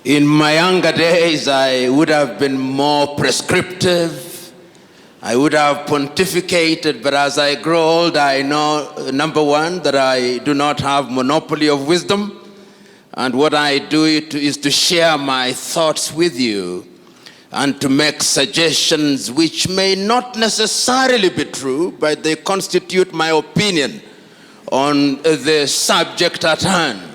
In my younger days, I would have been more prescriptive. I would have pontificated, but as I grow old, I know, number one, that I do not have monopoly of wisdom. And what I do is to share my thoughts with you and to make suggestions which may not necessarily be true, but they constitute my opinion on the subject at hand.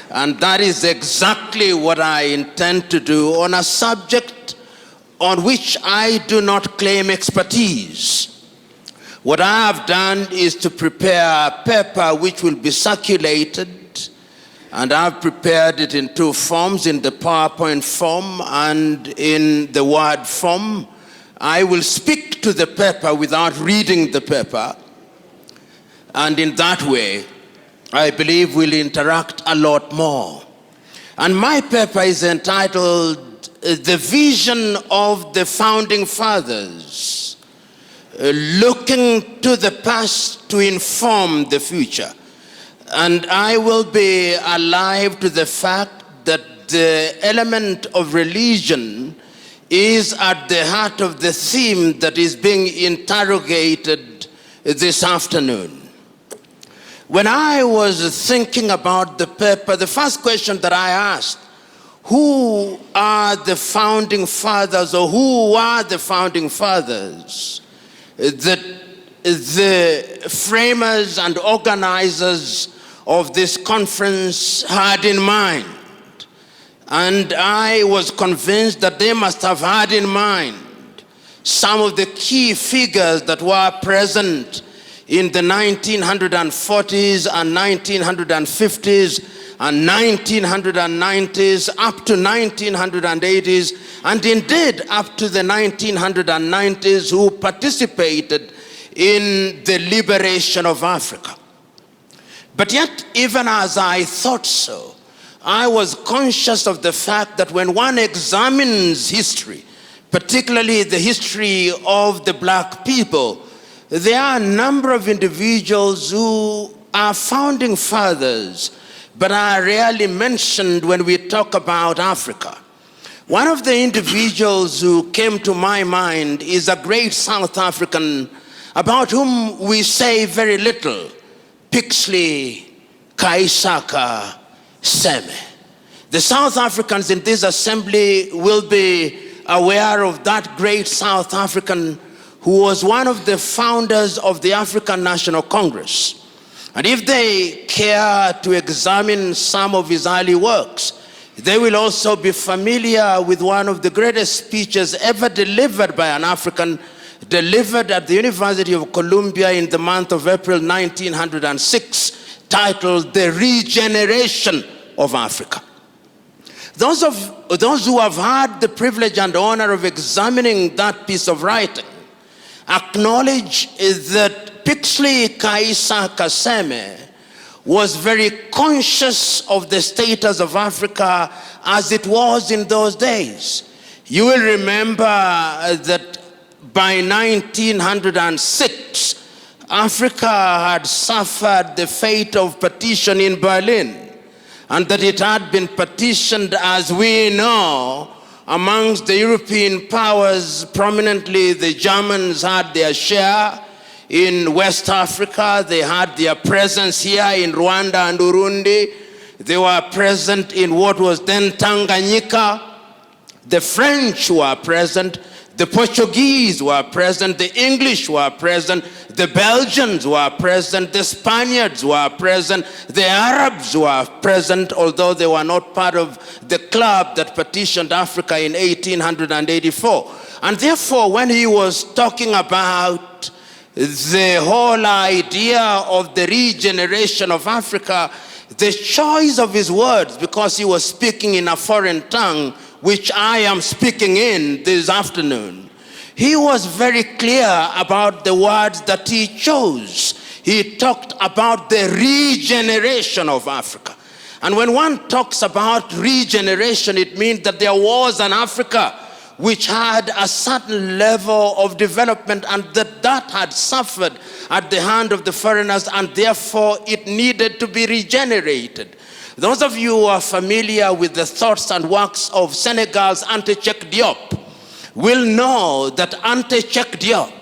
And that is exactly what I intend to do on a subject on which I do not claim expertise. What I have done is to prepare a paper which will be circulated, and I've prepared it in two forms, in the PowerPoint form and in the Word form. I will speak to the paper without reading the paper, and in that way, I believe we'll interact a lot more. And my paper is entitled The Vision of the Founding Fathers, Looking to the Past to Inform the Future. And I will be alive to the fact that the element of religion is at the heart of the theme that is being interrogated this afternoon. When I was thinking about the paper, the first question that I asked, who are the founding fathers, or who are the founding fathers that the framers and organizers of this conference had in mind? And I was convinced that they must have had in mind some of the key figures that were present in the 1940s and 1950s and 1990s up to 1980s, and indeed up to the 1990s, who participated in the liberation of Africa. But yet, even as I thought so, I was conscious of the fact that when one examines history, particularly the history of the black people, there are a number of individuals who are founding fathers, but are rarely mentioned when we talk about Africa. One of the individuals who came to my mind is a great South African about whom we say very little, Pixley Kaisaka Seme. The South Africans in this assembly will be aware of that great South African who was one of the founders of the African National Congress. And if they care to examine some of his early works, they will also be familiar with one of the greatest speeches ever delivered by an African, delivered at the University of Columbia in the month of April 1906, titled The Regeneration of Africa. Those who have had the privilege and honor of examining that piece of writing acknowledge that Pixley Kaisaka Seme was very conscious of the status of Africa as it was in those days. You will remember that by 1906, Africa had suffered the fate of partition in Berlin, and that it had been partitioned, as we know, amongst the European powers. Prominently, the Germans had their share in West Africa. They had their presence here in Rwanda and Burundi. They were present in what was then Tanganyika. The French were present. The Portuguese were present. The English were present. The Belgians were present. The Spaniards were present. The Arabs were present, although they were not part of the club that partitioned Africa in 1884. And therefore, when he was talking about the whole idea of the regeneration of Africa, the choice of his words, because he was speaking in a foreign tongue, which I am speaking in this afternoon, he was very clear about the words that he chose. He talked about the regeneration of Africa. And when one talks about regeneration, it means that there was an Africa which had a certain level of development, and that had suffered at the hand of the foreigners, and therefore it needed to be regenerated. Those of you who are familiar with the thoughts and works of Senegal's Anta Cheikh Diop will know that Anta Cheikh Diop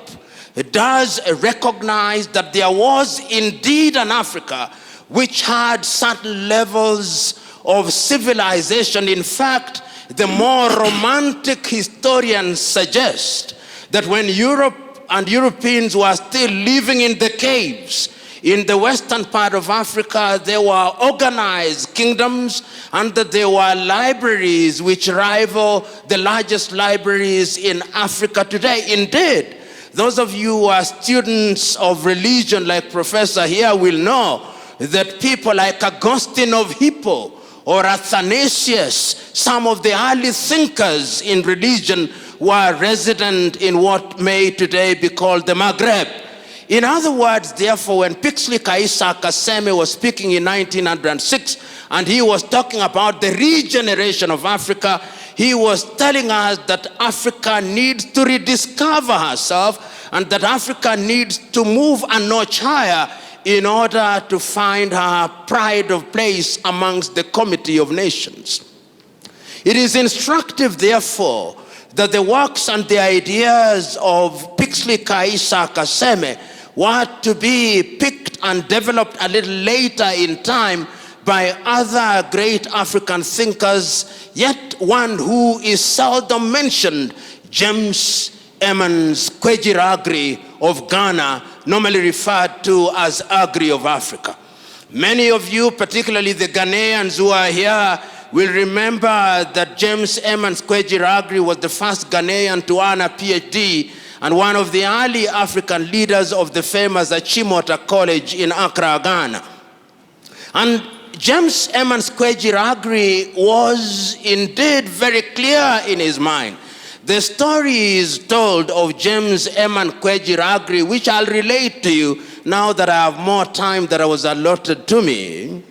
does recognize that there was indeed an Africa which had certain levels of civilization. In fact, the more romantic historians suggest that when Europe and Europeans were still living in the caves in the western part of Africa, there were organized kingdoms and that there were libraries which rival the largest libraries in Africa today. Indeed, those of you who are students of religion like Professor here will know that people like Augustine of Hippo or Athanasius, some of the early thinkers in religion, were resident in what may today be called the Maghreb. In other words, therefore, when Pixley Kaisa Kaseme was speaking in 1906, and he was talking about the regeneration of Africa, he was telling us that Africa needs to rediscover herself and that Africa needs to move a notch higher in order to find her pride of place amongst the community of nations. It is instructive, therefore, that the works and the ideas of Pixley Kaisa Kaseme were to be picked and developed a little later in time by other great African thinkers, yet one who is seldom mentioned, James Emmons Kwegyir of Ghana, normally referred to as Agri of Africa. Many of you, particularly the Ghanaians who are here, will remember that James Emmons Kwegyir was the first Ghanaian to earn a PhD and one of the early African leaders of the famous Achimota College in Accra, Ghana. And James Emmons Kwegyir was indeed very clear in his mind. The story is told of James Emmons Kwegyir, which I'll relate to you now that I have more time than was allotted to me.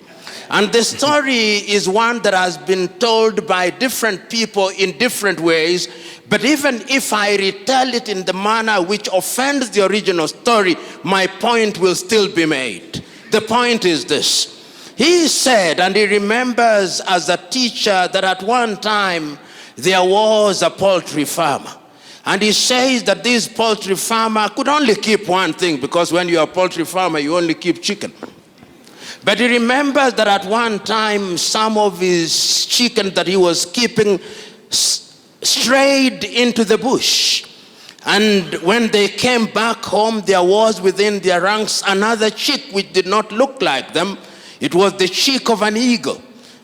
And the story is one that has been told by different people in different ways, but even if I retell it in the manner which offends the original story, my point will still be made. The point is this. He said, and he remembers as a teacher, that at one time there was a poultry farmer. And he says that this poultry farmer could only keep one thing, because when you're a poultry farmer, you only keep chicken. But he remembers that at one time, some of his chicken that he was keeping strayed into the bush. And when they came back home, there was within their ranks another chick which did not look like them. It was the chick of an eagle.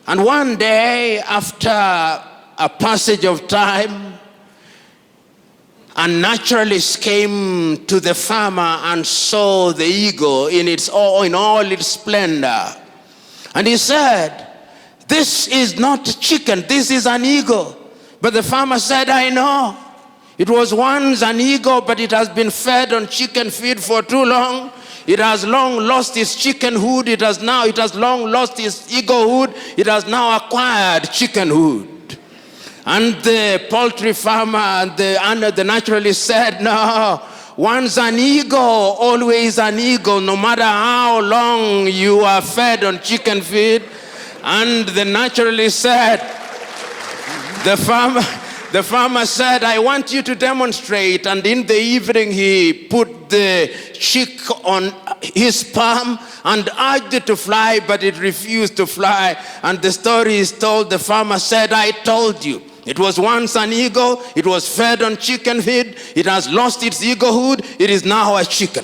And one day, after a passage of time, a naturalist came to the farmer and saw the eagle in all its splendor. And he said, "This is not chicken, this is an eagle." But the farmer said, "I know. It was once an eagle, but it has been fed on chicken feed for too long. It has long lost its chickenhood. It has long lost its eaglehood. It has now acquired chickenhood." And the poultry farmer and the naturalist said, "No, once an eagle, always an eagle, no matter how long you are fed on chicken feed." And the naturalist said, the farmer said, "I want you to demonstrate." And in the evening, he put the chick on his palm and urged it to fly, but it refused to fly. And the story is told, the farmer said, "I told you. It was once an eagle, it was fed on chicken feed, it has lost its eaglehood, it is now a chicken."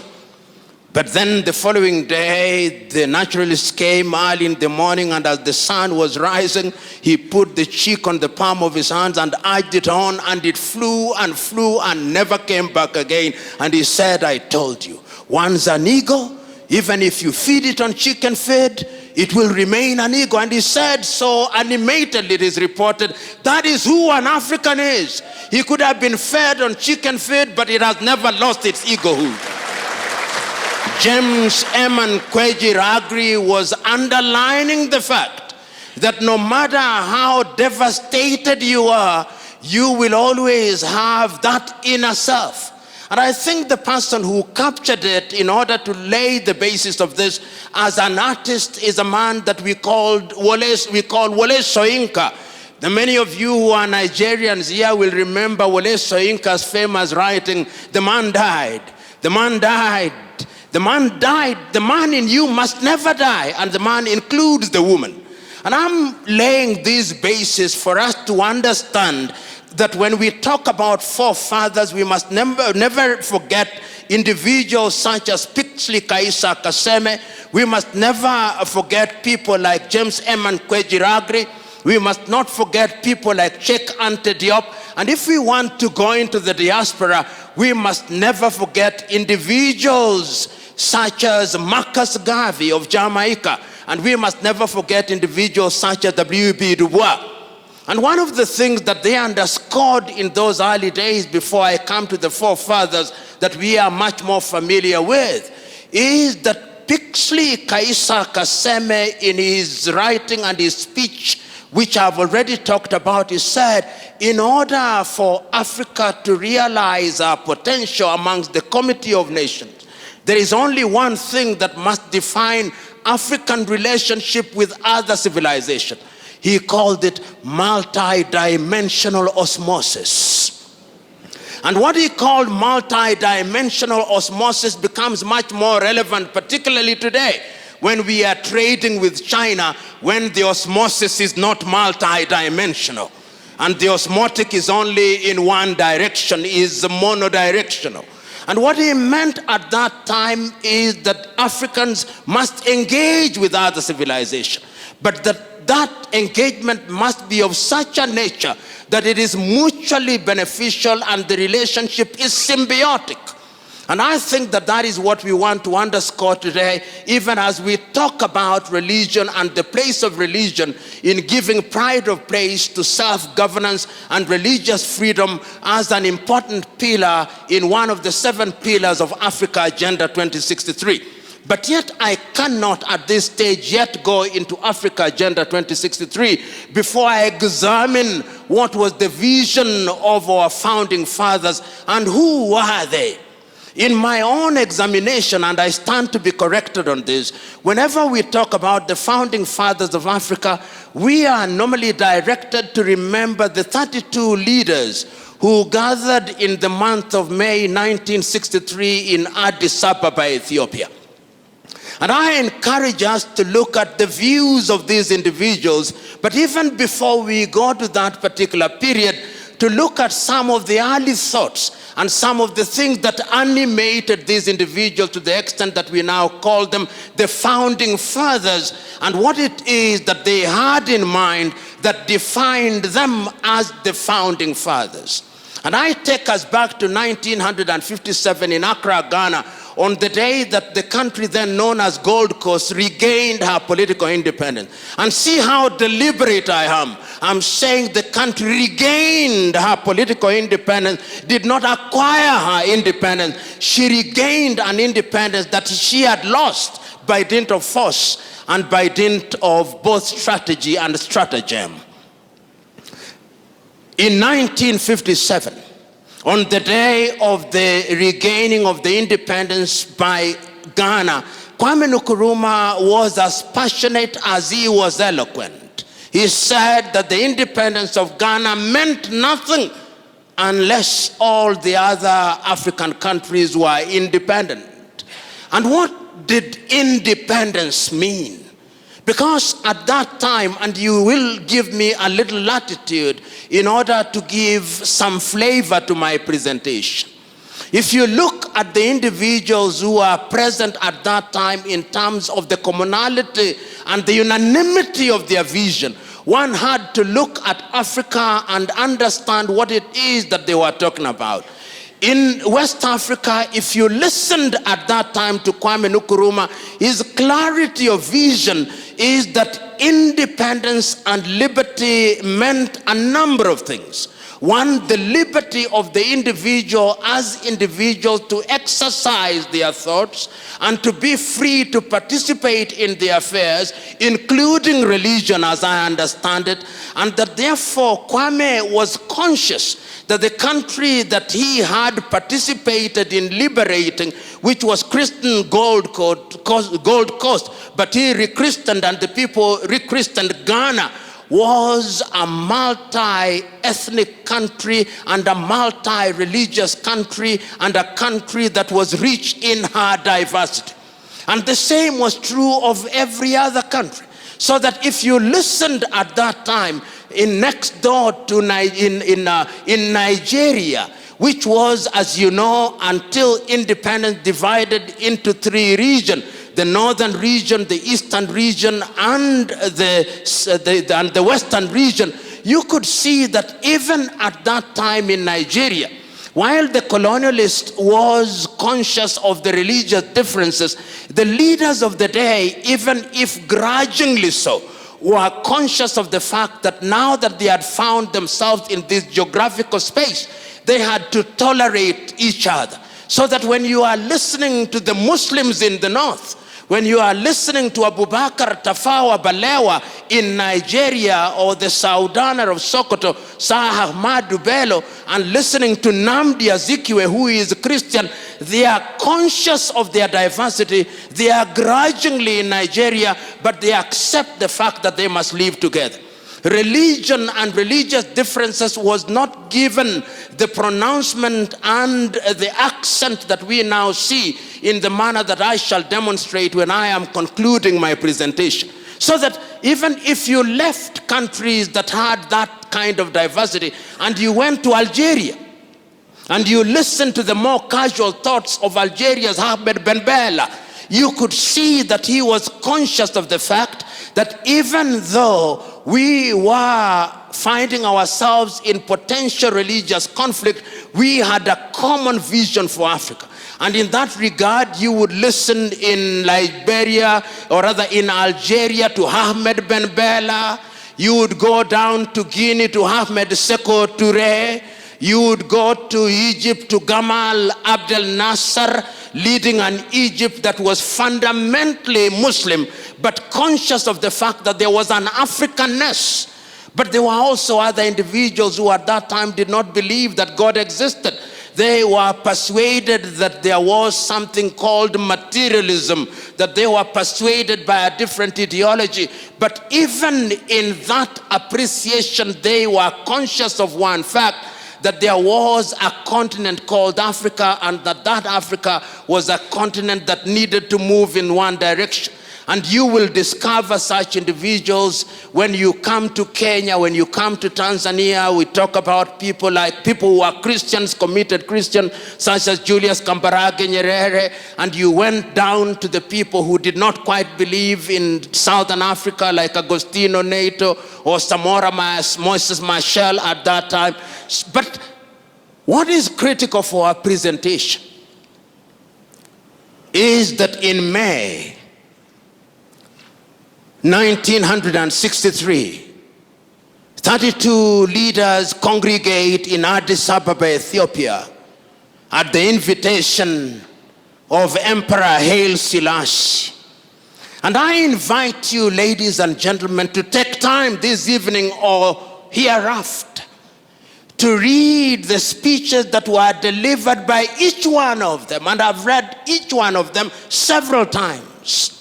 But then the following day, the naturalist came early in the morning, and as the sun was rising, he put the chick on the palm of his hands and urged it on, and it flew and never came back again. And he said, "I told you, once an eagle, even if you feed it on chicken feed, it will remain an eagle." And he said so animatedly, it is reported, that is who an African is. He could have been fed on chicken feed, but it has never lost its eaglehood. James Emmons Kwegyir was underlining the fact that no matter how devastated you are, you will always have that inner self. And I think the person who captured it in order to lay the basis of this as an artist is a man that we call Wole Soyinka. The many of you who are Nigerians here will remember Wole Soyinka's famous writing, "The man died, the man died, the man died, the man in you must never die," and the man includes the woman. And I'm laying this basis for us to understand that when we talk about forefathers, we must never forget individuals such as Pixley Kaisa Kaseme. We must never forget people like James Eman Kwejiragri. We must not forget people like Cheikh Anta Diop. And if we want to go into the diaspora, we must never forget individuals such as Marcus Garvey of Jamaica. And we must never forget individuals such as W.B. Du Bois. And one of the things that they underscored in those early days, before I come to the forefathers that we are much more familiar with, is that Pixley Kaisa Kaseme, in his writing and his speech, which I've already talked about, he said, in order for Africa to realize our potential amongst the Committee of Nations, there is only one thing that must define African relationship with other civilizations. He called it multi-dimensional osmosis. And what he called multi-dimensional osmosis becomes much more relevant, particularly today, when we are trading with China, when the osmosis is not multi-dimensional. And the osmotic is only in one direction, is monodirectional. And what he meant at that time is that Africans must engage with other civilizations, but that engagement must be of such a nature that it is mutually beneficial and the relationship is symbiotic. And I think that that is what we want to underscore today, even as we talk about religion and the place of religion in giving pride of place to self-governance and religious freedom as an important pillar in one of the 7 pillars of Africa Agenda 2063. But yet I cannot at this stage yet go into Africa Agenda 2063 before I examine what was the vision of our founding fathers and who were they. In my own examination, and I stand to be corrected on this, whenever we talk about the founding fathers of Africa, we are normally directed to remember the 32 leaders who gathered in the month of May 1963 in Addis Ababa, Ethiopia. And I encourage us to look at the views of these individuals, but even before we go to that particular period, to look at some of the early thoughts and some of the things that animated these individuals to the extent that we now call them the founding fathers, and what it is that they had in mind that defined them as the founding fathers. And I take us back to 1957 in Accra, Ghana, on the day that the country then known as Gold Coast regained her political independence. And see how deliberate I am. I'm saying the country regained her political independence, did not acquire her independence. She regained an independence that she had lost by dint of force and by dint of both strategy and stratagem. In 1957, on the day of the regaining of the independence by Ghana, Kwame Nkrumah was as passionate as he was eloquent. He said that the independence of Ghana meant nothing unless all the other African countries were independent. And what did independence mean? Because at that time, and you will give me a little latitude in order to give some flavor to my presentation. If you look at the individuals who are present at that time in terms of the commonality and the unanimity of their vision, one had to look at Africa and understand what it is that they were talking about. In West Africa, if you listened at that time to Kwame Nkrumah, his clarity of vision is that independence and liberty meant a number of things. one, the liberty of the individual as individuals to exercise their thoughts and to be free to participate in their affairs, including religion as I understand it, and that therefore Kwame was conscious that the country that he had participated in liberating, which was Christian Gold Coast, but he rechristened and the people rechristened Ghana, was a multi-ethnic country and a multi-religious country and a country that was rich in her diversity. And the same was true of every other country. So that if you listened at that time in next door to in Nigeria, which was, as you know, until independence divided into three regions, the northern region, the eastern region, and the western region, you could see that even at that time in Nigeria, while the colonialist was conscious of the religious differences, the leaders of the day, even if grudgingly so, were conscious of the fact that now that they had found themselves in this geographical space, they had to tolerate each other. So that when you are listening to the Muslims in the north, when you are listening to Abubakar Tafawa Balewa in Nigeria, or the Saudaner of Sokoto, Sir Ahmadu Bello, and listening to Namdi Azikiwe, who is a Christian, they are conscious of their diversity. They are grudgingly in Nigeria, but they accept the fact that they must live together. Religion and religious differences was not given the pronouncement and the accent that we now see in the manner that I shall demonstrate when I am concluding my presentation. So that even if you left countries that had that kind of diversity and you went to Algeria and you listened to the more casual thoughts of Algeria's Ahmed Ben Bella, you could see that he was conscious of the fact that even though we were finding ourselves in potential religious conflict, we had a common vision for Africa. And in that regard, you would listen in Liberia, or rather in Algeria, to Ahmed Ben Bella. You would go down to Guinea to Ahmed Seko Touré. You would go to Egypt to Gamal Abdel Nasser, leading an Egypt that was fundamentally Muslim, but conscious of the fact that there was an Africanness. But there were also other individuals who at that time did not believe that God existed. They were persuaded that there was something called materialism, that they were persuaded by a different ideology. But even in that appreciation, they were conscious of one fact, that there was a continent called Africa, and that Africa was a continent that needed to move in one direction. And you will discover such individuals when you come to Kenya, when you come to Tanzania. We talk about people who are Christians, committed Christians, such as Julius Kambarage Nyerere. And you went down to the people who did not quite believe in Southern Africa, like Agostino Neto or Samora Moses Machel at that time. But what is critical for our presentation is that in May 1963, 32 leaders congregate in Addis Ababa, Ethiopia, at the invitation of Emperor Haile Selassie. And I invite you, ladies and gentlemen, to take time this evening or hereafter to read the speeches that were delivered by each one of them. And I've read each one of them several times.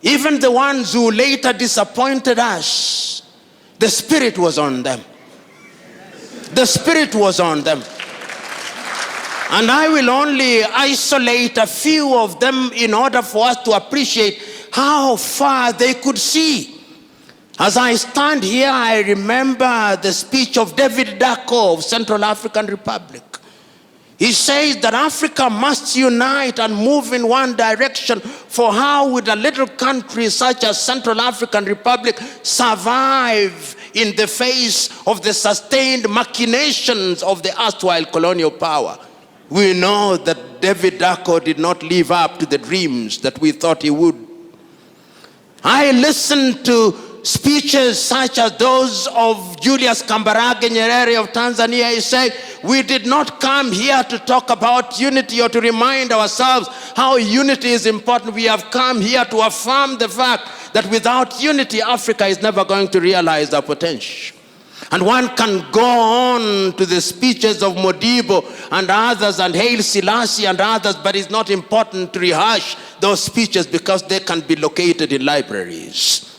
Even the ones who later disappointed us, the Spirit was on them. The Spirit was on them. And I will only isolate a few of them in order for us to appreciate how far they could see. As I stand here, I remember the speech of David Dacko of Central African Republic. He says that Africa must unite and move in one direction, for how would a little country such as Central African Republic survive in the face of the sustained machinations of the erstwhile colonial power? We know that David Dacko did not live up to the dreams that we thought he would. I listened to speeches such as those of Julius Kambarage Nyerere of Tanzania, he said, we did not come here to talk about unity or to remind ourselves how unity is important. We have come here to affirm the fact that without unity, Africa is never going to realize their potential. And one can go on to the speeches of Modibo and others and Haile Selassie and others, but it's not important to rehash those speeches because they can be located in libraries.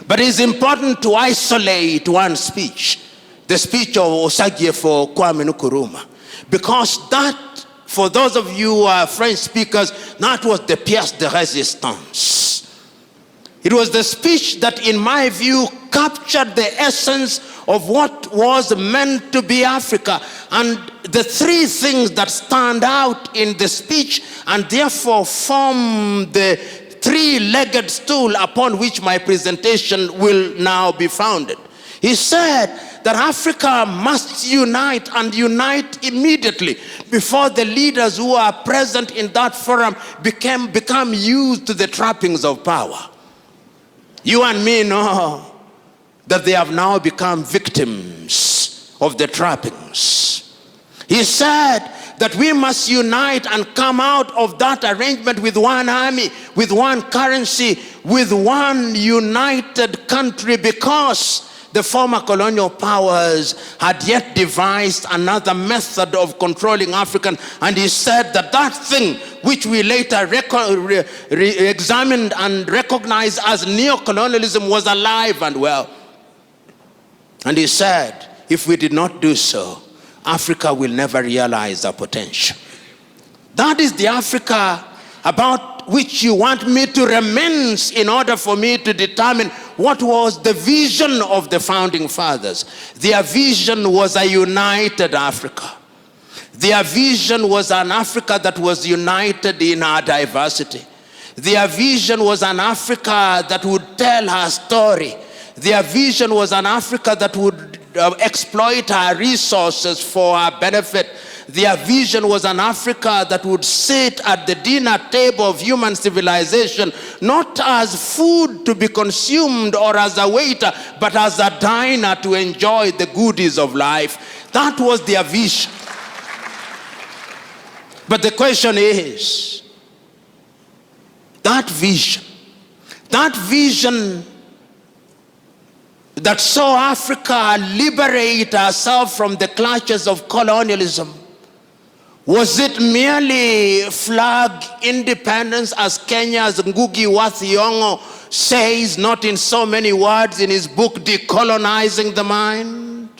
But it's important to isolate one speech, the speech of Osagyefo Kwame Nkrumah, because that, for those of you who are French speakers, that was the pièce de résistance. It was the speech that, in my view, captured the essence of what was meant to be Africa. And the three things that stand out in the speech and therefore form the three-legged stool upon which my presentation will now be founded. He said that Africa must unite and unite immediately before the leaders who are present in that forum become used to the trappings of power. You and me know that they have now become victims of the trappings. He said that we must unite and come out of that arrangement with one army, with one currency, with one united country, because the former colonial powers had yet devised another method of controlling Africans. And he said that that thing which we later examined and recognized as neocolonialism was alive and well. And he said, if we did not do so, Africa will never realize her potential. That is the Africa about which you want me to reminisce in order for me to determine what was the vision of the founding fathers. Their vision was a united Africa. Their vision was an Africa that was united in our diversity. Their vision was an Africa that would tell her story. Their vision was an Africa that would exploit our resources for our benefit. Their vision was an Africa that would sit at the dinner table of human civilization, not as food to be consumed or as a waiter, but as a diner to enjoy the goodies of life. That was their vision. But the question is, that vision that saw Africa liberate herself from the clutches of colonialism, was it merely flag independence, as Kenya's Ngugi wa Thiong'o says, not in so many words, in his book Decolonizing the Mind?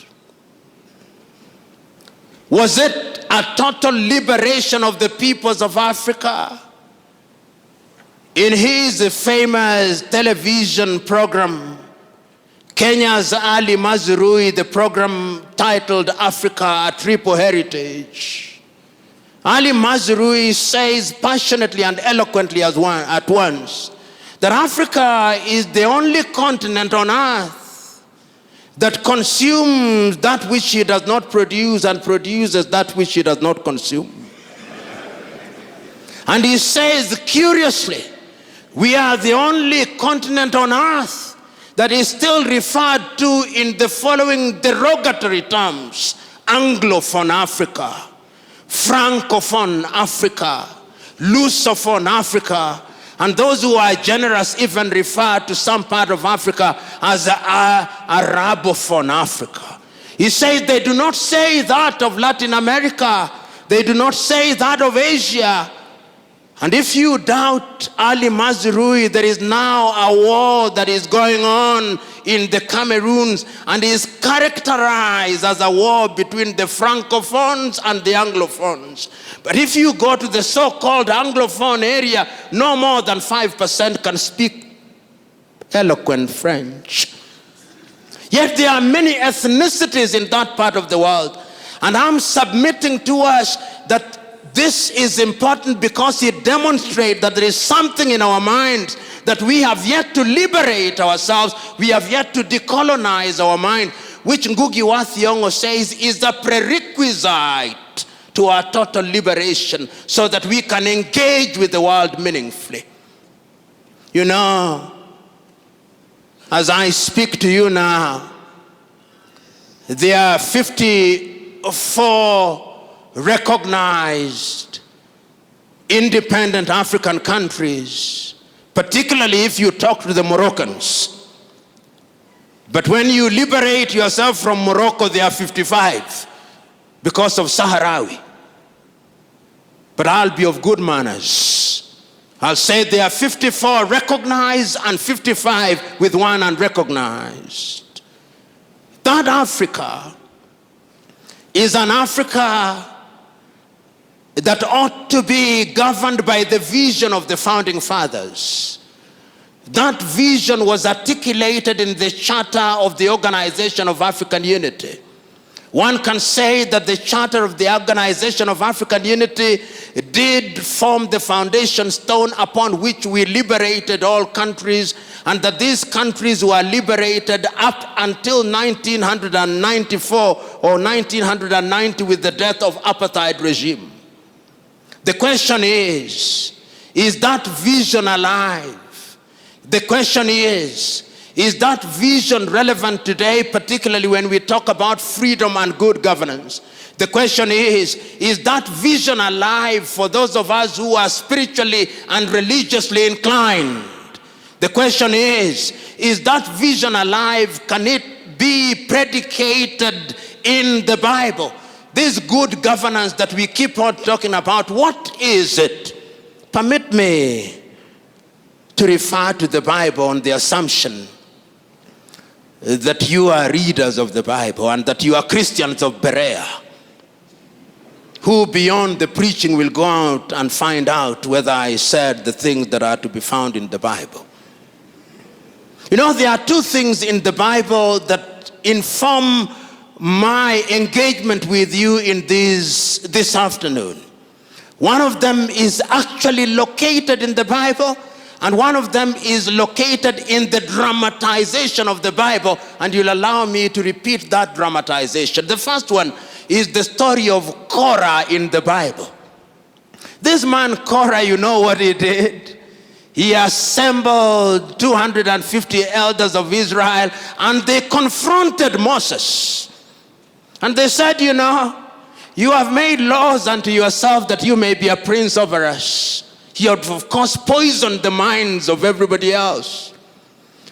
Was it a total liberation of the peoples of Africa? In his famous television program, Kenya's Ali Mazrui, the program titled Africa, A Triple Heritage, Ali Mazrui says passionately and eloquently at once that Africa is the only continent on earth that consumes that which it does not produce and produces that which it does not consume. And he says, curiously, we are the only continent on earth that is still referred to in the following derogatory terms: Anglophone Africa, Francophone Africa, Lusophone Africa, and those who are generous even refer to some part of Africa as Arabophone Africa. He says they do not say that of Latin America, they do not say that of Asia. And if you doubt Ali Mazrui, there is now a war that is going on in the Cameroons and is characterized as a war between the Francophones and the Anglophones. But if you go to the so-called Anglophone area, no more than 5% can speak eloquent French. Yet there are many ethnicities in that part of the world. And I'm submitting to us that this is important because it demonstrates that there is something in our minds that we have yet to liberate ourselves. We have yet to decolonize our mind, which Ngugi wa Thiong'o says is a prerequisite to our total liberation so that we can engage with the world meaningfully. You know, as I speak to you now, there are 54 recognized independent African countries, particularly if you talk to the Moroccans. But when you liberate yourself from Morocco, there are 55 because of Sahrawi. But I'll be of good manners. I'll say there are 54 recognized and 55 with one unrecognized. That Africa is an Africa that ought to be governed by the vision of the founding fathers. That vision was articulated in the Charter of the Organization of African Unity. One can say that the Charter of the Organization of African Unity did form the foundation stone upon which we liberated all countries, and that these countries were liberated up until 1994 or 1990 with the death of apartheid regime. The question is that vision alive? The question is that vision relevant today, particularly when we talk about freedom and good governance? The question is that vision alive for those of us who are spiritually and religiously inclined? The question is that vision alive? Can it be predicated in the Bible? This good governance that we keep on talking about, what is it? Permit me to refer to the Bible on the assumption that you are readers of the Bible and that you are Christians of Berea, who beyond the preaching will go out and find out whether I said the things that are to be found in the Bible. You know, there are two things in the Bible that inform my engagement with you in this afternoon. One of them is actually located in the Bible, and one of them is located in the dramatization of the Bible, and you'll allow me to repeat that dramatization. The first one is the story of Korah in the Bible. This man Korah, you know what he did? He assembled 250 elders of Israel, and they confronted Moses. And they said, you know, you have made laws unto yourself that you may be a prince over us. He had, of course, poisoned the minds of everybody else.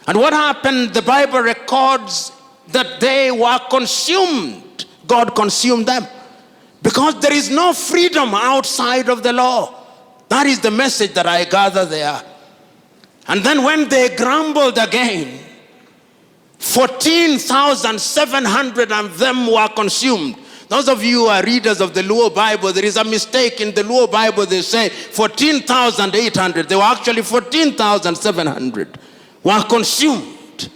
And what happened? The Bible records that they were consumed. God consumed them. Because there is no freedom outside of the law. That is the message that I gather there. And then when they grumbled again, 14,700 of them were consumed. Those of you who are readers of the Luo Bible, there is a mistake in the Luo Bible. They say 14,800. They were actually 14,700 were consumed.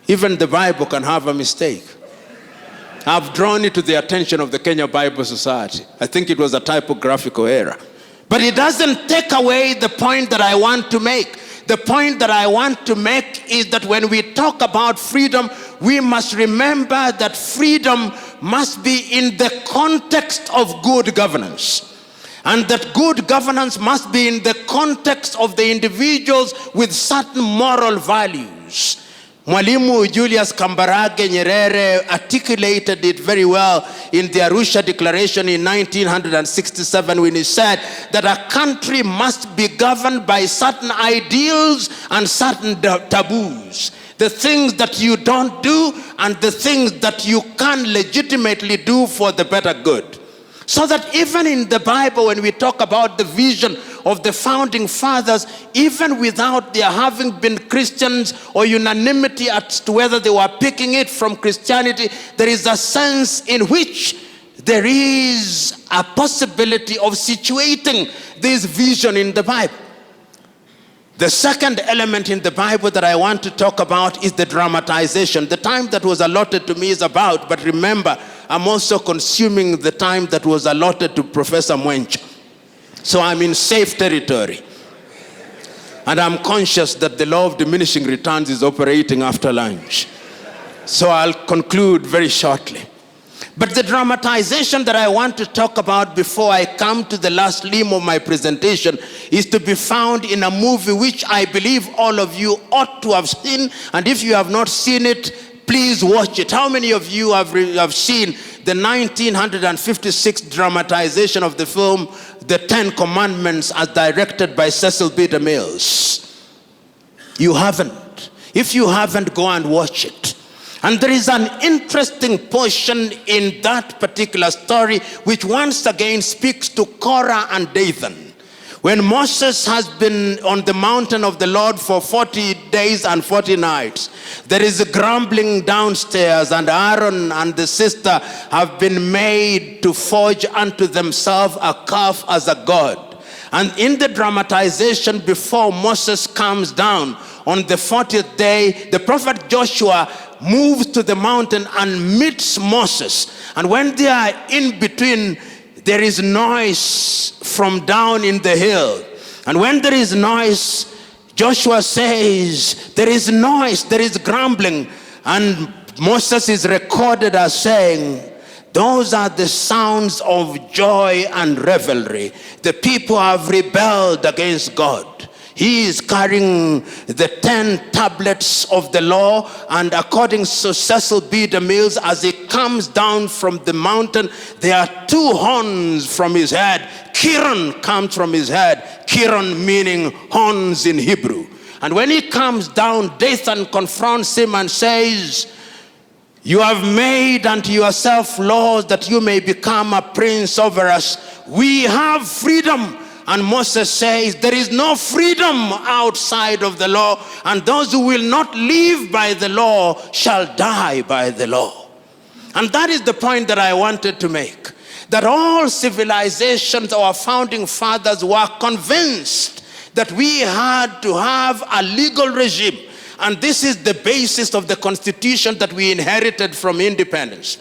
Even the Bible can have a mistake. I've drawn it to the attention of the Kenya Bible Society. I think it was a typographical error. But it doesn't take away the point that I want to make. The point that I want to make is that when we talk about freedom, we must remember that freedom must be in the context of good governance. And that good governance must be in the context of the individuals with certain moral values. Mwalimu Julius Kambarage Nyerere articulated it very well in the Arusha Declaration in 1967 when he said that a country must be governed by certain ideals and certain taboos. The things that you don't do and the things that you can legitimately do for the better good. So that even in the Bible, when we talk about the vision of the founding fathers, even without their having been Christians or unanimity as to whether they were picking it from Christianity, there is a sense in which there is a possibility of situating this vision in the Bible. The second element in the Bible that I want to talk about is the dramatization. The time that was allotted to me is about, but remember, I'm also consuming the time that was allotted to Professor Mwencha. So I'm in safe territory. And I'm conscious that the law of diminishing returns is operating after lunch. So I'll conclude very shortly. But the dramatization that I want to talk about before I come to the last limb of my presentation is to be found in a movie which I believe all of you ought to have seen. And if you have not seen it, please watch it. How many of you have seen the 1956 dramatization of the film The Ten Commandments as directed by Cecil B. DeMille? You haven't. If you haven't, go and watch it. And there is an interesting portion in that particular story which once again speaks to Korah and Dathan. When Moses has been on the mountain of the Lord for 40 days and 40 nights, there is a grumbling downstairs, and Aaron and the sister have been made to forge unto themselves a calf as a god. And in the dramatization before Moses comes down on the 40th day, the prophet Joshua moves to the mountain and meets Moses. And when they are in between, there is noise from down in the hill. And when there is noise, Joshua says, there is noise, there is grumbling. And Moses is recorded as saying, those are the sounds of joy and revelry. The people have rebelled against God. He is carrying the 10 tablets of the law, and according to Cecil B. DeMille, as he comes down from the mountain, there are 2 horns from his head. Kiran comes from his head. Kiran meaning horns in Hebrew. And when he comes down, Dathan confronts him and says, you have made unto yourself laws that you may become a prince over us. We have freedom. And Moses says, there is no freedom outside of the law, and those who will not live by the law shall die by the law. And that is the point that I wanted to make. That all civilizations, our founding fathers were convinced that we had to have a legal regime. And this is the basis of the constitution that we inherited from independence.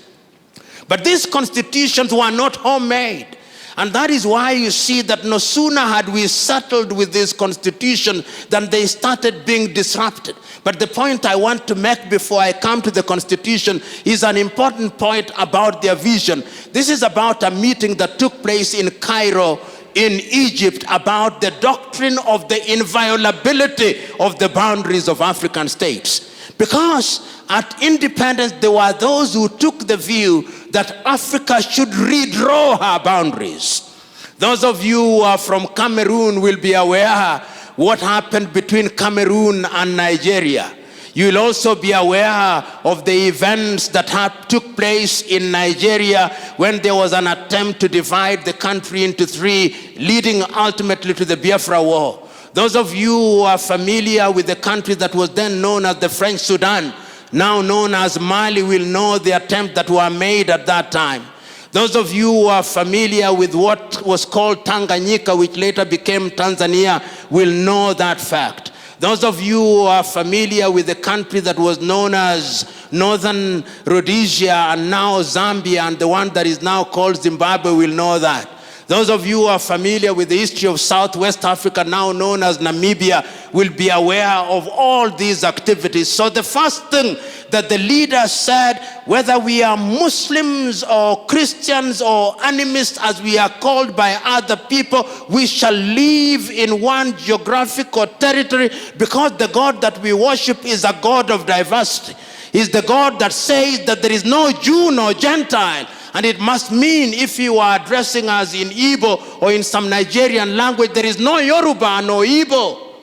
But these constitutions were not homemade. And that is why you see that no sooner had we settled with this constitution than they started being disrupted. But the point I want to make before I come to the constitution is an important point about their vision. This is about a meeting that took place in Cairo, in Egypt, about the doctrine of the inviolability of the boundaries of African states. Because at independence, there were those who took the view that Africa should redraw her boundaries. Those of you who are from Cameroon will be aware what happened between Cameroon and Nigeria. You will also be aware of the events that took place in Nigeria when there was an attempt to divide the country into 3, leading ultimately to the Biafra War. Those of you who are familiar with the country that was then known as the French Sudan, now known as Mali, will know the attempt that were made at that time. Those of you who are familiar with what was called Tanganyika, which later became Tanzania, will know that fact. Those of you who are familiar with the country that was known as Northern Rhodesia and now Zambia, and the one that is now called Zimbabwe, will know that. Those of you who are familiar with the history of Southwest Africa, now known as Namibia, will be aware of all these activities. So the first thing that the leader said, whether we are Muslims or Christians or animists, as we are called by other people, we shall live in one geographical territory, because the God that we worship is a God of diversity. He's the God that says that there is no Jew nor Gentile. And it must mean, if you are addressing us in Igbo or in some Nigerian language, there is no Yoruba, no Igbo.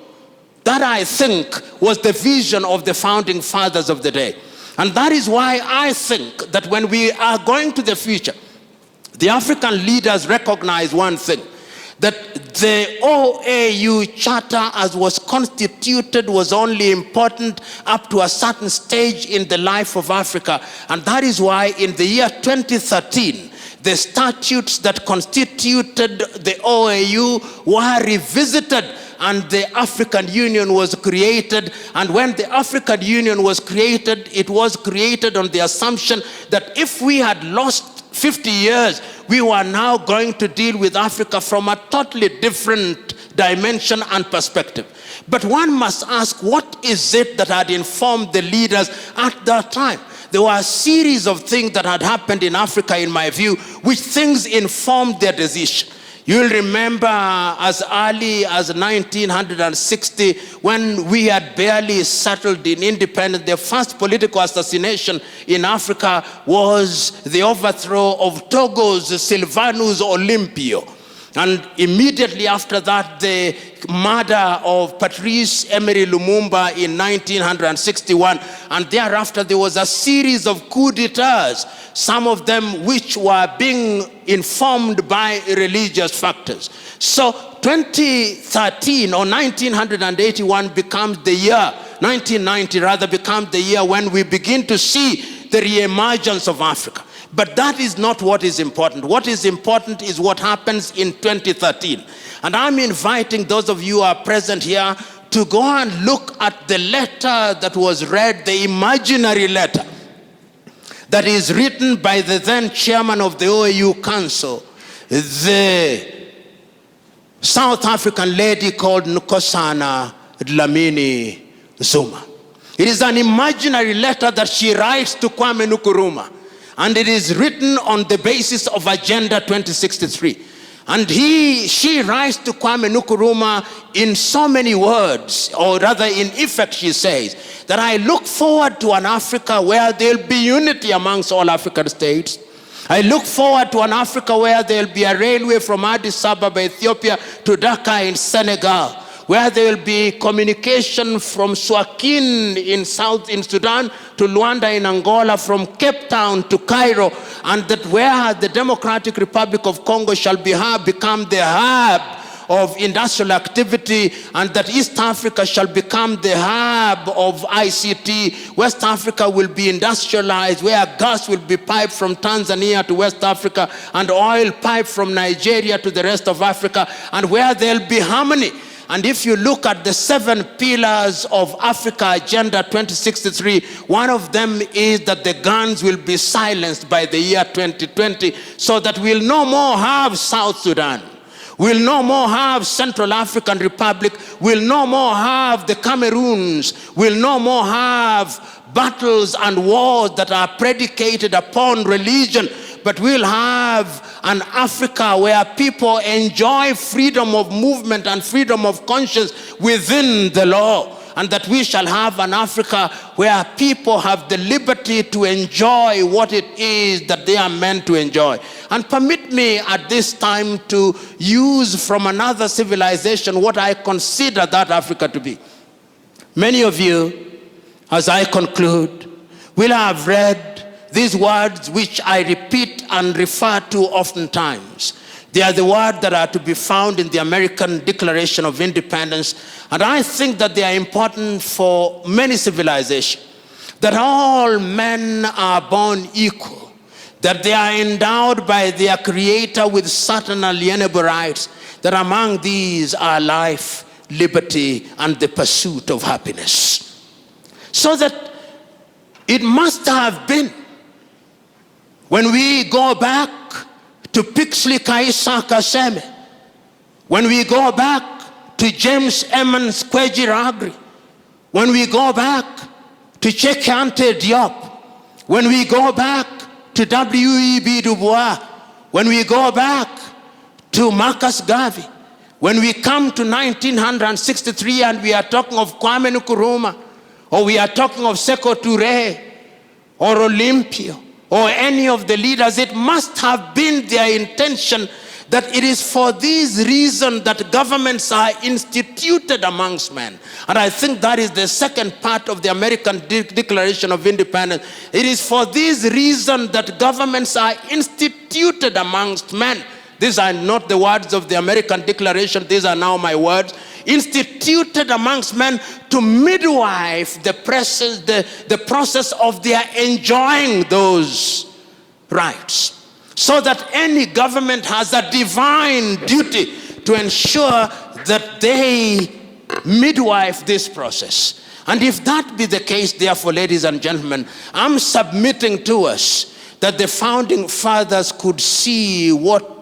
That, I think, was the vision of the founding fathers of the day. And that is why I think that when we are going to the future, the African leaders recognize one thing, that the OAU Charter as was constituted was only important up to a certain stage in the life of Africa. And that is why in the year 2013, the statutes that constituted the OAU were revisited and the African Union was created. And when the African Union was created, it was created on the assumption that if we had lost 50 years, we were now going to deal with Africa from a totally different dimension and perspective. But one must ask, what is it that had informed the leaders at that time? there were a series of things that had happened in Africa, in my view, which things informed their decision. You'll remember as early as 1960, when we had barely settled in independence, the first political assassination in Africa was the overthrow of Togo's Sylvanus Olympio. And immediately after that, the murder of Patrice Emery Lumumba in 1961. And thereafter, there was a series of coups d'etats, some of them which were being informed by religious factors. So 2013 or 1981 becomes the year, 1990 rather, becomes the year when we begin to see the re-emergence of Africa. But that is not what is important. What is important is what happens in 2013. And I'm inviting those of you who are present here to go and look at the letter that was read, the imaginary letter that is written by the then chairman of the OAU Council, the South African lady called Nkosana Dlamini Zuma. It is an imaginary letter that she writes to Kwame Nkrumah. And it is written on the basis of Agenda 2063. And she writes to Kwame Nkrumah in so many words, or rather in effect she says, that I look forward to an Africa where there'll be unity amongst all African states. I look forward to an Africa where there'll be a railway from Addis Ababa, Ethiopia, to Dakar in Senegal, where there will be communication from Suakin in Sudan to Luanda in Angola, from Cape Town to Cairo, and that where the Democratic Republic of Congo shall become the hub of industrial activity, and that East Africa shall become the hub of ICT. West Africa will be industrialized, where gas will be piped from Tanzania to West Africa, and oil piped from Nigeria to the rest of Africa, and where there'll be harmony. And if you look at the 7 pillars of Africa Agenda 2063, one of them is that the guns will be silenced by the year 2020, so that we'll no more have South Sudan. We'll no more have Central African Republic. We'll no more have the Cameroons. We'll no more have battles and wars that are predicated upon religion. But we'll have an Africa where people enjoy freedom of movement and freedom of conscience within the law. And that we shall have an Africa where people have the liberty to enjoy what it is that they are meant to enjoy. And permit me at this time to use from another civilization what I consider that Africa to be. Many of you, as I conclude, will have read these words which I repeat and refer to oftentimes. They are the words that are to be found in the American Declaration of Independence. And I think that they are important for many civilizations. That all men are born equal. That they are endowed by their Creator with certain alienable rights. That among these are life, liberty, and the pursuit of happiness. So that it must have been, when we go back to Pixley Kaisa Kaseme, when we go back to James Emmons Kwejiragri, when we go back to Cheikh Diop, when we go back to W.E.B. Du Bois, when we go back to Marcus Garvey, when we come to 1963 and we are talking of Kwame Nkrumah, or we are talking of Sekou Touré, or Olympio, or any of the leaders, it must have been their intention that it is for these reasons that governments are instituted amongst men. And I think that is the second part of the American Declaration of Independence. It is for these reasons that governments are instituted amongst men. These are not the words of the American Declaration, these are now my words. Instituted amongst men to midwife the process of their enjoying those rights. So that any government has a divine duty to ensure that they midwife this process. And if that be the case, therefore, ladies and gentlemen, I'm submitting to us that the founding fathers could see what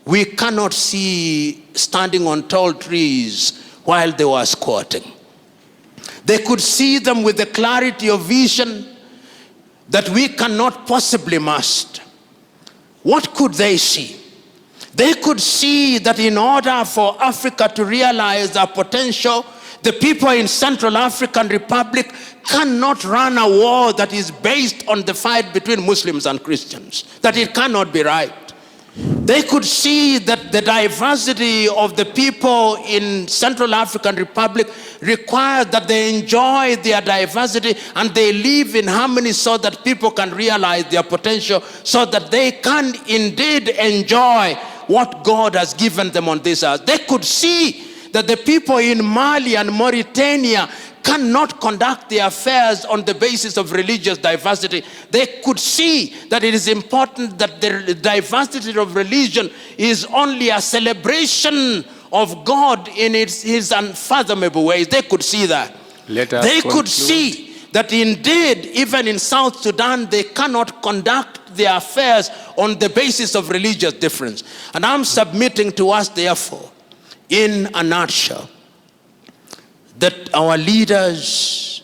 we cannot see standing on tall trees while they were squatting. They could see them with the clarity of vision that we cannot possibly master. What could they see? They could see that in order for Africa to realize our potential, the people in Central African Republic cannot run a war that is based on the fight between Muslims and Christians, that it cannot be right. They could see that the diversity of the people in Central African Republic requires that they enjoy their diversity and they live in harmony so that people can realize their potential, so that they can indeed enjoy what God has given them on this earth. They could see that the people in Mali and Mauritania cannot conduct their affairs on the basis of religious diversity. They could see that it is important that the diversity of religion is only a celebration of God in his unfathomable ways. They could see that. They could see that indeed, even in South Sudan, they cannot conduct their affairs on the basis of religious difference. And I'm submitting to us, therefore, in a nutshell, that our leaders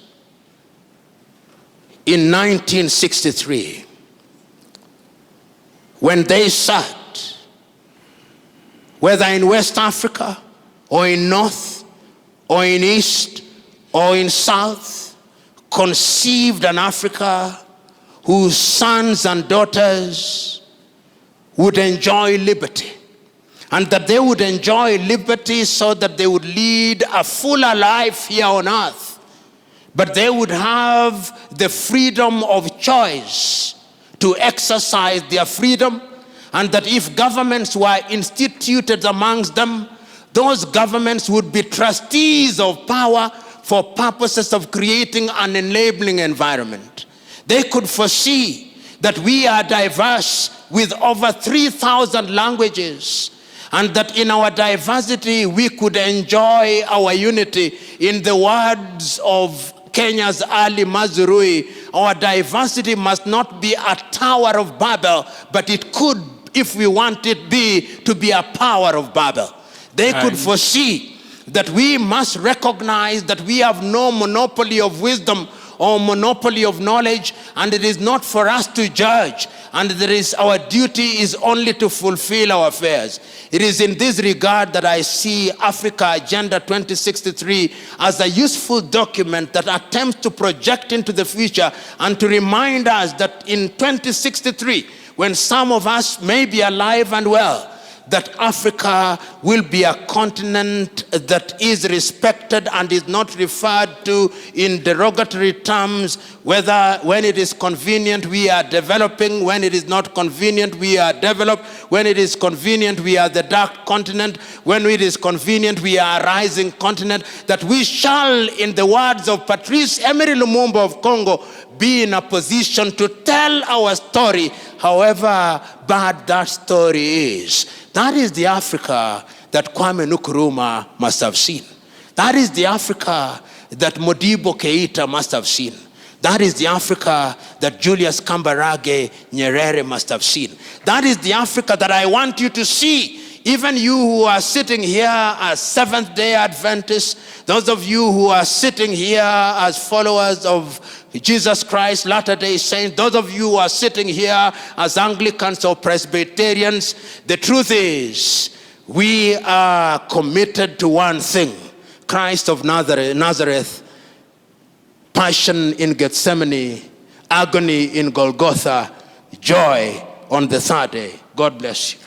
in 1963, when they sat, whether in West Africa or in North or in East or in South, conceived an Africa whose sons and daughters would enjoy liberty, and that they would enjoy liberty so that they would lead a fuller life here on earth, but they would have the freedom of choice to exercise their freedom, and that if governments were instituted amongst them, those governments would be trustees of power for purposes of creating an enabling environment. They could foresee that we are diverse with over 3,000 languages, and that in our diversity we could enjoy our unity. In the words of Kenya's Ali Mazrui, our diversity must not be a Tower of Babel, but it could, if we want it to be a Power of Babel. They could foresee that we must recognize that we have no monopoly of wisdom or monopoly of knowledge, and it is not for us to judge, and our duty is only to fulfill our affairs. It is in this regard that I see Africa Agenda 2063 as a useful document that attempts to project into the future and to remind us that in 2063, when some of us may be alive and well, that Africa will be a continent that is respected and is not referred to in derogatory terms, whether when it is convenient we are developing, when it is not convenient we are developed, when it is convenient we are the dark continent, when it is convenient we are a rising continent, that we shall, in the words of Patrice Emery Lumumba of Congo, be in a position to tell our story, however bad that story is. That is the Africa that Kwame Nkrumah must have seen. That is the Africa that Modibo Keita must have seen. That is the Africa that Julius Kambarage Nyerere must have seen. That is the Africa that I want you to see. Even you who are sitting here as Seventh-day Adventists, those of you who are sitting here as followers of Jesus Christ, Latter-day Saints, those of you who are sitting here as Anglicans or Presbyterians, the truth is, we are committed to one thing: Christ of Nazareth, passion in Gethsemane, agony in Golgotha, joy on the third day. God bless you.